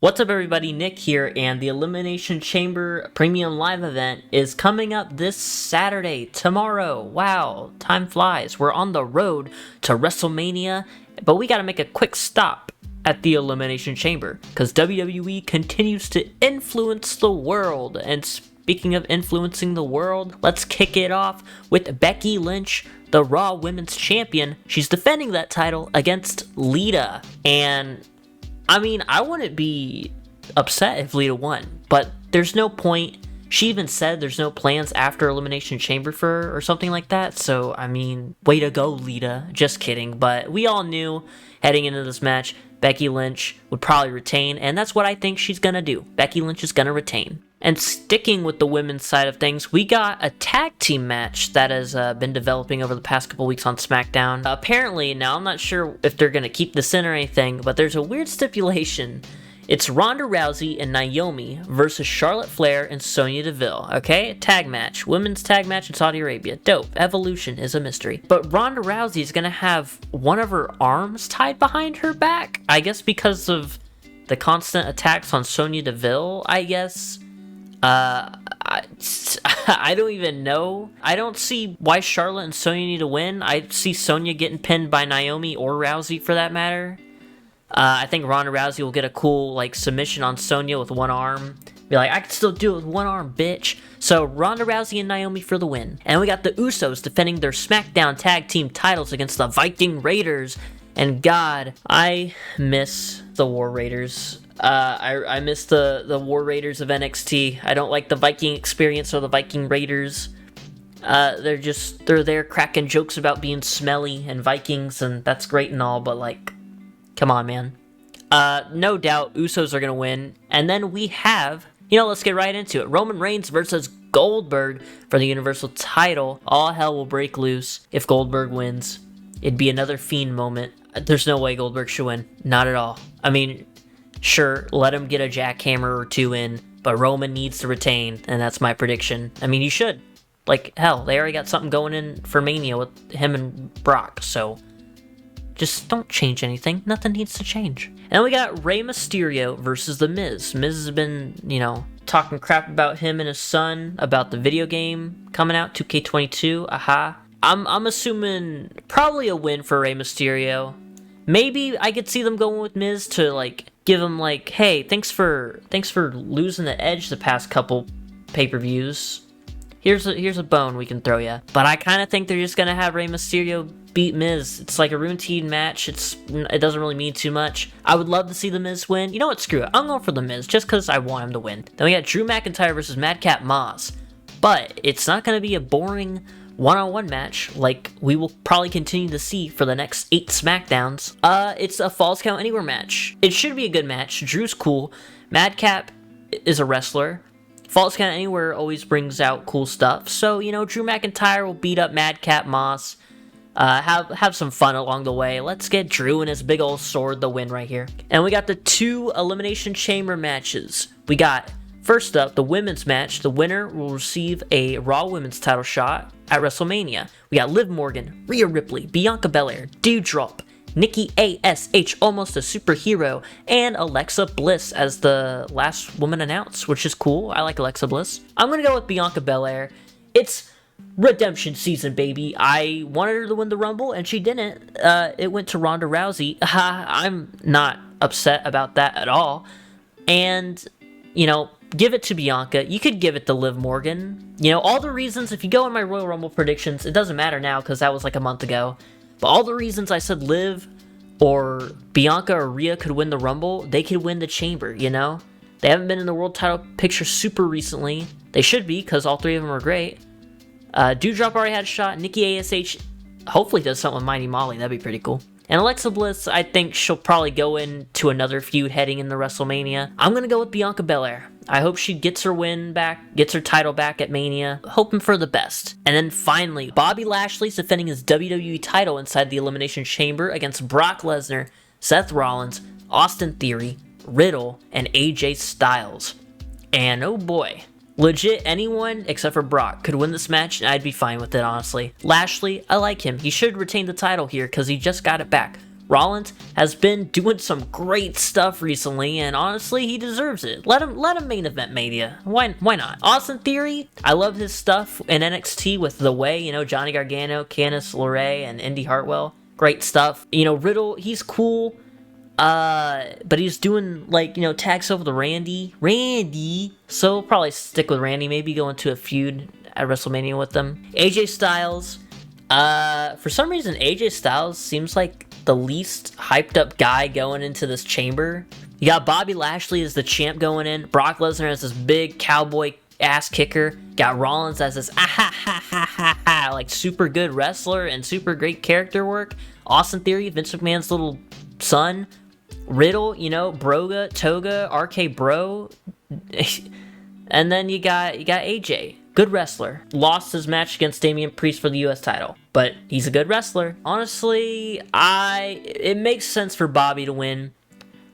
What's up everybody, Nick here, and the Elimination Chamber Premium Live event is coming up this Saturday, tomorrow. Wow, time flies. We're on the road to WrestleMania, but we gotta make a quick stop at the Elimination Chamber, because WWE continues to influence the world. And speaking of influencing the world, let's kick it off with Becky Lynch, the Raw Women's Champion. She's defending that title against Lita, and I mean, I wouldn't be upset if Lita won, but there's no point. She even said there's no plans after Elimination Chamber for her or something like that, so, I mean, way to go, Lita. Just kidding, but we all knew heading into this match, Becky Lynch would probably retain, and that's what I think she's gonna do. Becky Lynch is gonna retain. And sticking with the women's side of things, we got a tag team match that has been developing over the past couple weeks on SmackDown. Apparently, now I'm not sure if they're going to keep this in or anything, but there's a weird stipulation. It's Ronda Rousey and Naomi versus Charlotte Flair and Sonya Deville, okay? Tag match. Women's tag match in Saudi Arabia. Dope. Evolution is a mystery. But Ronda Rousey is going to have one of her arms tied behind her back, I guess because of the constant attacks on Sonya Deville, I guess. I don't even know. I don't see why Charlotte and Sonya need to win. I see Sonya getting pinned by Naomi or Rousey for that matter. I think Ronda Rousey will get a cool, like, submission on Sonya with one arm. Be like, I can still do it with one arm, bitch. So, Ronda Rousey and Naomi for the win. And we got the Usos defending their SmackDown Tag Team titles against the Viking Raiders. And God, I miss the War Raiders. I miss the War Raiders of NXT. I don't like the Viking experience or the Viking Raiders. They're there cracking jokes about being smelly and Vikings, and that's great and all, but like, come on, man. No doubt Usos are gonna win. And then we have, let's get right into it. Roman Reigns versus Goldberg for the Universal title. All hell will break loose if Goldberg wins. It'd be another Fiend moment. There's no way Goldberg should win. Not at all. I mean, sure, let him get a jackhammer or two in, but Roman needs to retain, and that's my prediction. I mean, he should. Like, hell, they already got something going in for Mania with him and Brock, so just don't change anything. Nothing needs to change. And then we got Rey Mysterio versus The Miz. Miz has been, talking crap about him and his son, about the video game coming out, 2K22, aha. I'm assuming probably a win for Rey Mysterio. Maybe I could see them going with Miz to, like, give him, like, hey, thanks for losing the edge the past couple pay-per-views. Here's a bone we can throw ya. But I kind of think they're just gonna have Rey Mysterio beat Miz. It's like a routine match. It doesn't really mean too much. I would love to see The Miz win. You know what? Screw it. I'm going for The Miz just because I want him to win. Then we got Drew McIntyre versus Madcap Moss. But it's not gonna be a boring one-on-one match like we will probably continue to see for the next 8 SmackDowns. It's a Falls Count Anywhere match. It should be a good match. Drew's cool. Madcap is a wrestler. Falls Count Anywhere always brings out cool stuff. So, Drew McIntyre will beat up Madcap Moss. Have some fun along the way. Let's get Drew and his big old sword the win right here. And we got the 2 Elimination Chamber matches. We got, first up, the women's match. The winner will receive a Raw Women's title shot at WrestleMania. We got Liv Morgan, Rhea Ripley, Bianca Belair, Doudrop, Nikki A.S.H, almost a superhero, and Alexa Bliss as the last woman announced, which is cool. I like Alexa Bliss. I'm gonna go with Bianca Belair. It's redemption season, baby. I wanted her to win the Rumble, and she didn't. It went to Ronda Rousey. I'm not upset about that at all. And, give it to Bianca. You could give it to Liv Morgan. All the reasons, if you go in my Royal Rumble predictions, it doesn't matter now because that was like a month ago. But all the reasons I said Liv or Bianca or Rhea could win the Rumble, they could win the Chamber, They haven't been in the world title picture super recently. They should be because all 3 of them are great. Doudrop already had a shot. Nikki A.S.H hopefully does something with Mighty Molly. That'd be pretty cool. And Alexa Bliss, I think she'll probably go into another feud heading into WrestleMania. I'm going to go with Bianca Belair. I hope she gets her win back, gets her title back at Mania. Hoping for the best. And then finally, Bobby Lashley's defending his WWE title inside the Elimination Chamber against Brock Lesnar, Seth Rollins, Austin Theory, Riddle, and AJ Styles. And oh boy, legit anyone except for Brock could win this match and I'd be fine with it, honestly. Lashley, I like him. He should retain the title here because he just got it back. Rollins has been doing some great stuff recently, and honestly, he deserves it. Let him main event Mania. Why not? Austin Theory, I love his stuff in NXT with The Way, you know, Johnny Gargano, Candice LeRae, and Indy Hartwell. Great stuff. You know, Riddle, he's cool. But he's doing, like, you know, tag stuff with Randy. So we'll probably stick with Randy. Maybe go into a feud at WrestleMania with them. AJ Styles. For some reason, AJ Styles seems like the least hyped up guy going into this chamber. You got Bobby Lashley as the champ going in. Brock Lesnar as this big cowboy ass kicker. Got Rollins as this like super good wrestler and super great character work. Austin Theory, Vince McMahon's little son. Riddle, you know, Broga, Toga, RK Bro. And then you got AJ. Good wrestler. Lost his match against Damian Priest for the US title. But he's a good wrestler. Honestly, it makes sense for Bobby to win.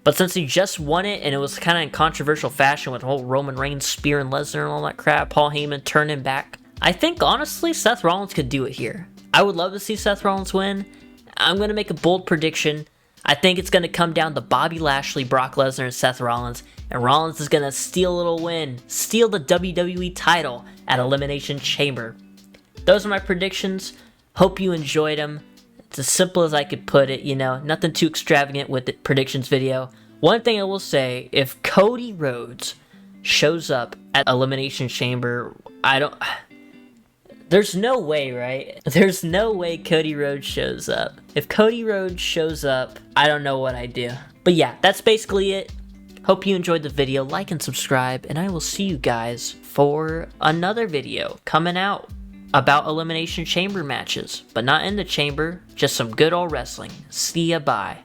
But since he just won it, and it was kind of in controversial fashion with the whole Roman Reigns spear and Lesnar and all that crap, Paul Heyman turning back, I think, honestly, Seth Rollins could do it here. I would love to see Seth Rollins win. I'm going to make a bold prediction. I think it's going to come down to Bobby Lashley, Brock Lesnar, and Seth Rollins. And Rollins is going to steal a little win. Steal the WWE title at Elimination Chamber. Those are my predictions. Hope you enjoyed them. It's as simple as I could put it, you know. Nothing too extravagant with the predictions video. One thing I will say, if Cody Rhodes shows up at Elimination Chamber, there's no way, right? There's no way Cody Rhodes shows up. If Cody Rhodes shows up, I don't know what I'd do. But yeah, that's basically it. Hope you enjoyed the video. Like and subscribe, and I will see you guys for another video coming out about Elimination Chamber matches. But not in the chamber, just some good old wrestling. See ya, bye.